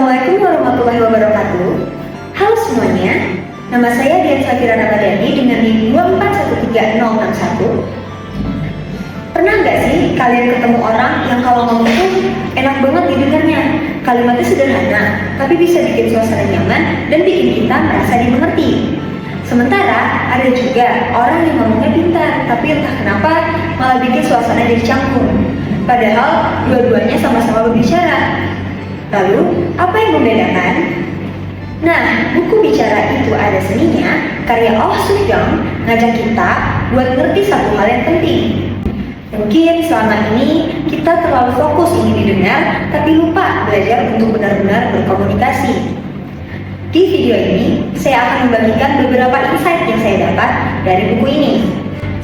Assalamualaikum warahmatullahi wabarakatuh. Halo semuanya, nama saya Dian Safira Ramadhani dengan NIM 2413061. Pernah nggak sih kalian ketemu orang yang kalau ngomong tuh enak banget didengarnya? Kalimatnya sederhana, tapi bisa bikin suasana nyaman dan bikin kita merasa dimengerti. Sementara ada juga orang yang ngomongnya pintar, tapi entah kenapa malah bikin suasana jadi canggung. Padahal dua-duanya sama-sama berbicara. Lalu, apa yang membedakan? Nah, buku Bicara Itu Ada Seninya, karya Oh Soo-hyung, ngajak kita buat ngerti satu hal yang penting. Mungkin selama ini kita terlalu fokus ingin didengar, tapi lupa belajar untuk benar-benar berkomunikasi. Di video ini, saya akan membagikan beberapa insight yang saya dapat dari buku ini.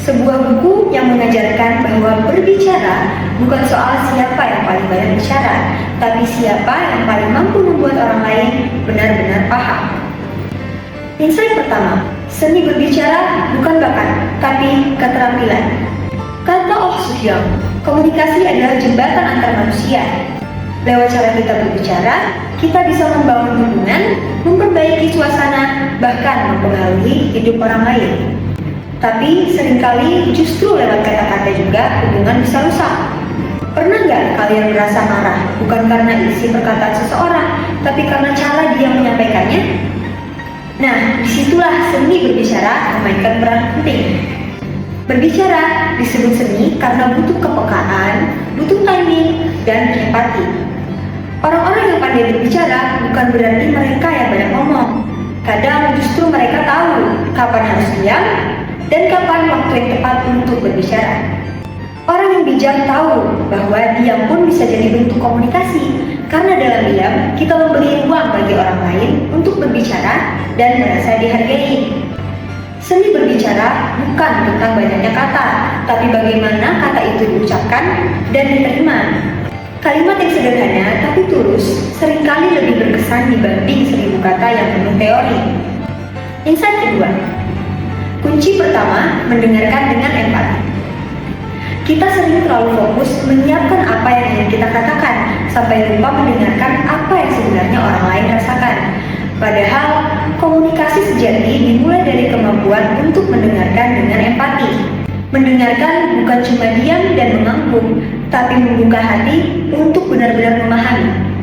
Sebuah buku yang mengajarkan bahwa berbicara bukan soal siapa yang paling banyak bicara, tapi siapa yang paling mampu membuat orang lain benar-benar paham. Insight pertama, seni berbicara bukan bakat, tapi keterampilan. Kata Oh Soo-hyung, komunikasi adalah jembatan antar manusia. Lewat cara kita berbicara, kita bisa membangun hubungan, memperbaiki suasana, bahkan mempengaruhi hidup orang lain. Tapi seringkali justru lewat kata-kata juga hubungan bisa rusak. Pernah nggak kalian merasa marah bukan karena isi perkataan seseorang, tapi karena cara dia menyampaikannya? Nah, disitulah seni berbicara memainkan peran penting. Berbicara disebut seni karena butuh kepekaan, butuh timing, dan empati. Orang-orang yang pandai berbicara bukan berarti mereka yang banyak ngomong. Kadang justru mereka tahu kapan harus diam dan kapan waktu yang tepat untuk berbicara. Orang yang bijak tahu bahwa diam pun bisa jadi bentuk komunikasi, karena dalam diam kita memberi ruang bagi orang lain untuk berbicara dan merasa dihargai. Seni berbicara bukan tentang banyaknya kata, tapi bagaimana kata itu diucapkan dan diterima. Kalimat yang sederhana tapi tulus seringkali lebih berkesan dibanding 1000 kata yang penuh teori. Insight kedua, kunci pertama, mendengarkan dengan empati. Kita sering terlalu fokus menyiapkan apa yang ingin kita katakan, sampai lupa mendengarkan apa yang sebenarnya orang lain rasakan. Padahal, komunikasi sejati dimulai dari kemampuan untuk mendengarkan dengan empati. Mendengarkan bukan cuma diam dan mengangguk, tapi membuka hati untuk benar-benar memahami.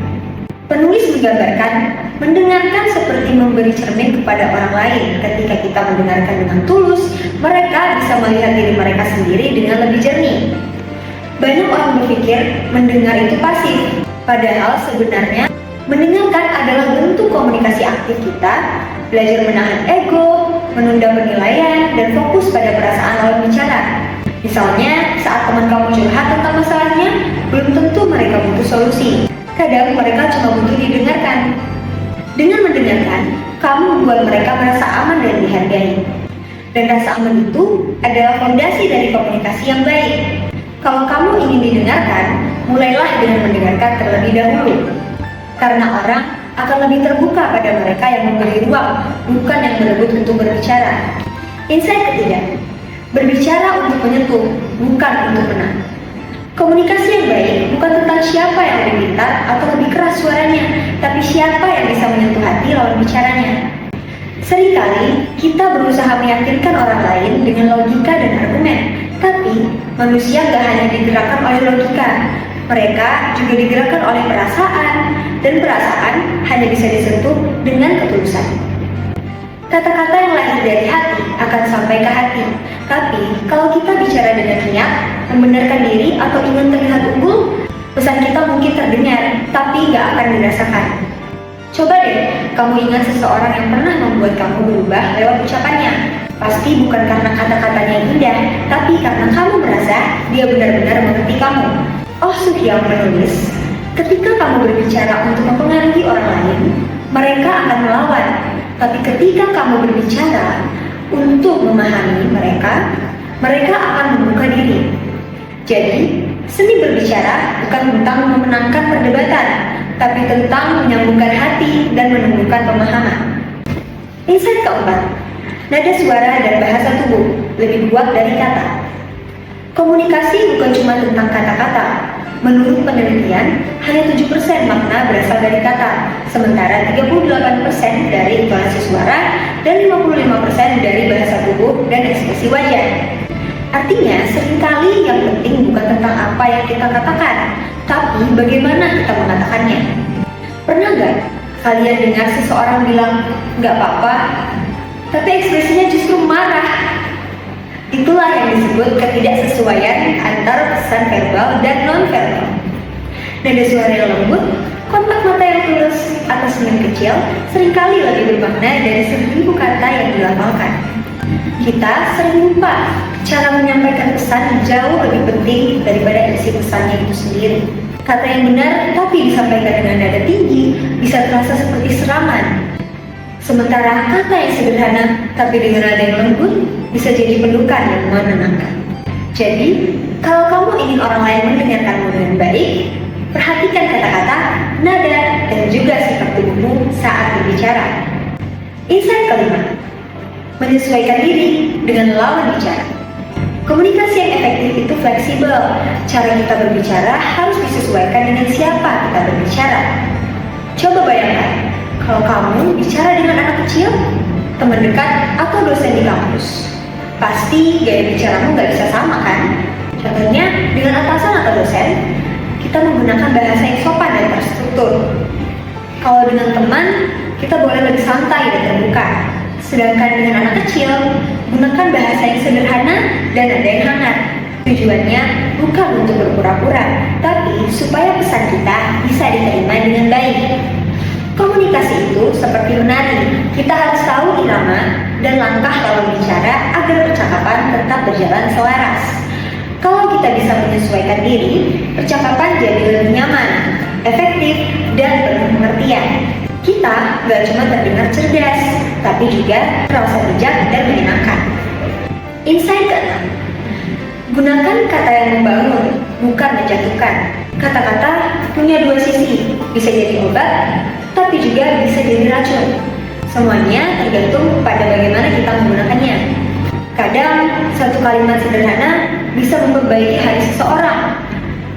Penulis menggambarkan, mendengarkan seperti memberi cermin kepada orang lain. Ketika kita mendengarkan dengan tulus, mereka bisa melihat diri mereka sendiri dengan lebih jernih. Banyak orang berpikir mendengar itu pasif, padahal sebenarnya mendengarkan adalah bentuk komunikasi aktif kita, belajar menahan ego, menunda penilaian, dan fokus pada perasaan lawan bicara. Misalnya, saat teman kamu curhat tentang masalahnya, belum tentu mereka butuh solusi. Kadang mereka cuma butuh didengarkan. Dengan mendengarkan, kamu membuat mereka merasa aman dan dihargai. Dan rasa aman itu adalah fondasi dari komunikasi yang baik. Kalau kamu ingin didengarkan, mulailah dengan mendengarkan terlebih dahulu. Karena orang akan lebih terbuka pada mereka yang memberi ruang, bukan yang berebut untuk berbicara. Insight ketiga, berbicara untuk menyentuh, bukan untuk menang. Komunikasi yang baik bukan tentang siapa yang lebih pintar atau lebih keras suaranya, tapi siapa yang bisa menyentuh hati lawan bicaranya. Seringkali kita berusaha meyakinkan orang lain dengan logika dan argumen, tapi manusia gak hanya digerakkan oleh logika, mereka juga digerakkan oleh perasaan, dan perasaan hanya bisa disentuh dengan ketulusan. Kata-kata yang lahir dari hati akan sampai ke hati, tapi kalau kita bicara dengan niat, membenarkan diri atau ingin terlihat unggul, pesan kita mungkin terdengar, tapi gak akan dirasakan. Coba deh, kamu ingat seseorang yang pernah membuat kamu berubah lewat ucapannya. Pasti bukan karena kata-katanya yang indah, tapi karena kamu merasa dia benar-benar mengerti kamu. Oh Soo-hyung menulis, ketika kamu berbicara untuk mempengaruhi orang lain, mereka akan melawan. Tapi ketika kamu berbicara untuk memahami mereka, mereka akan membuka diri. Jadi, seni berbicara bukan tentang memenangkan perdebatan, tapi tentang menyambungkan hati dan menumbuhkan pemahaman. Insight keempat, nada suara dan bahasa tubuh lebih kuat dari kata. Komunikasi bukan cuma tentang kata-kata, Menurut penelitian, hanya 7% makna berasal dari kata, sementara 38% dari intonasi suara dan 55% dari bahasa tubuh dan ekspresi wajah. Artinya, seringkali yang penting bukan tentang apa yang kita katakan, tapi bagaimana kita mengatakannya. Pernah nggak kalian dengar seseorang bilang, nggak apa-apa, tapi ekspresinya justru marah? Itulah yang disebut ketidaksesuaian antara pesan verbal dan non-verbal. Nada suara yang lembut, kontak mata yang tulus, atau senyum kecil seringkali lebih bermakna dari 1000 kata yang dilafalkan. Kita sering lupa cara menyampaikan pesan jauh lebih penting daripada isi pesannya itu sendiri. Kata yang benar tapi disampaikan dengan nada tinggi bisa terasa seperti serangan. Sementara kata yang sederhana tapi dengan nada yang lembut bisa jadi pelukan yang menenangkan. Jadi, kalau kamu ingin orang lain mendengarkanmu dengan baik, perhatikan kata-kata, nada, dan juga sikap tubuhmu saat berbicara. Insight kelima, menyesuaikan diri dengan lawan bicara. Komunikasi yang efektif itu fleksibel. Cara kita berbicara harus disesuaikan dengan siapa kita berbicara. Coba bayangkan, kalau kamu bicara dengan anak kecil, teman dekat, atau dosen di kampus, pasti gaya bicaramu nggak bisa sama kan? Contohnya, dengan atasan atau dosen, kita menggunakan bahasa yang sopan dan terstruktur. Kalau dengan teman, kita boleh lebih santai dan terbuka. Sedangkan dengan anak kecil, gunakan bahasa yang sederhana dan nada yang hangat. Tujuannya bukan untuk berpura-pura, tapi supaya pesan kita bisa diterima dengan baik. Komunikasi itu seperti menari, kita harus tahu irama dan langkah lawan bicara agar percakapan tetap berjalan selaras. Kalau kita bisa menyesuaikan diri, percakapan jadi lebih nyaman, efektif, dan penuh pengertian. Kita gak cuma terdengar cerdas, tapi juga terasa bijak dan menyenangkan. Insight ke-6, gunakan kata yang membangun, bukan menjatuhkan. Kata-kata punya dua sisi, bisa jadi obat, tapi juga bisa jadi racun. Semuanya tergantung pada bagaimana kita menggunakannya. Kadang, satu kalimat sederhana bisa memperbaiki hari seseorang,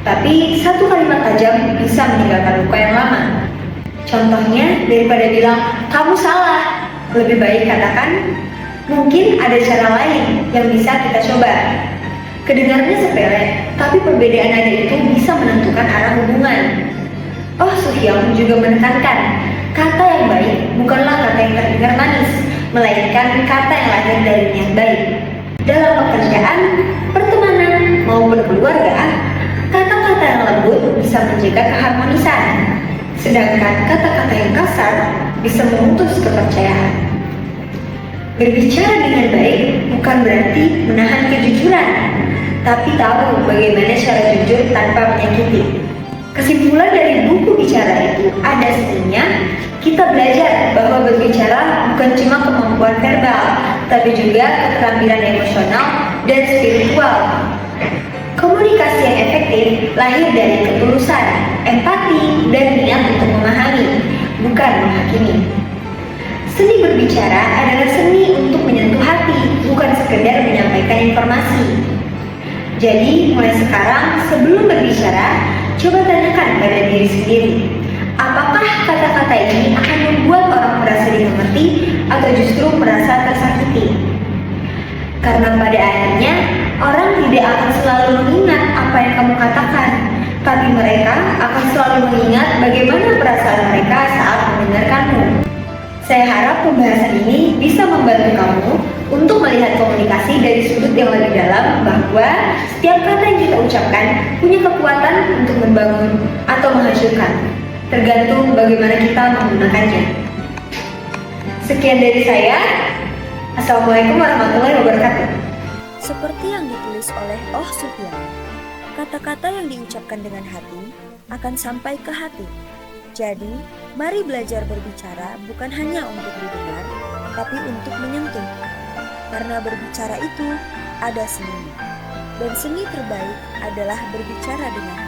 tapi satu kalimat tajam bisa meninggalkan luka yang lama. Contohnya, daripada bilang, kamu salah, lebih baik katakan, mungkin ada cara lain yang bisa kita coba. Kedengarannya sepele, tapi perbedaan nada itu bisa menentukan arah hubungan. Oh Soo-hyung juga menekankan, kata yang baik bukanlah kata yang terdengar manis, melainkan kata yang lahir dari niat baik. Dalam pekerjaan, pertemanan, maupun keluarga, kata-kata yang lembut bisa menjaga keharmonisan. Sedangkan kata-kata yang kasar bisa memutus kepercayaan. Berbicara dengan baik bukan berarti menahan kejujuran, tapi tahu bagaimana cara jujur tanpa menyakiti. Kesimpulan dari buku bicara itu ada seninya, kita belajar bahwa berbicara bukan cuma kemampuan verbal, tapi juga keterampilan emosional dan spiritual. Komunikasi yang efektif lahir dari ketulusan, empati, dan niat untuk memahami, bukan menghakimi. Seni berbicara adalah seni untuk menyentuh hati, bukan sekedar menyampaikan informasi. Jadi, mulai sekarang, sebelum berbicara, coba tanyakan pada diri sendiri, apakah kata-kata ini akan membuat orang merasa dimengerti atau justru merasa tersakiti? Karena pada akhirnya, orang tidak akan selalu mengingat apa yang kamu katakan, tapi mereka akan selalu mengingat bagaimana perasaan mereka saat mendengarkanmu. Saya harap pembahasan ini bisa membantu kamu untuk melihat komunikasi dari sudut yang lebih dalam, bahwa setiap kata yang kita ucapkan punya kekuatan untuk membangun atau menghancurkan, tergantung bagaimana kita menggunakannya. Sekian dari saya. Assalamualaikum warahmatullahi wabarakatuh. Seperti yang ditulis oleh Oh Soo-hyung, kata-kata yang diucapkan dengan hati akan sampai ke hati. Jadi, mari belajar berbicara bukan hanya untuk didengar, tapi untuk menyentuh. Karena berbicara itu ada seni, dan seni terbaik adalah berbicara dengan hati.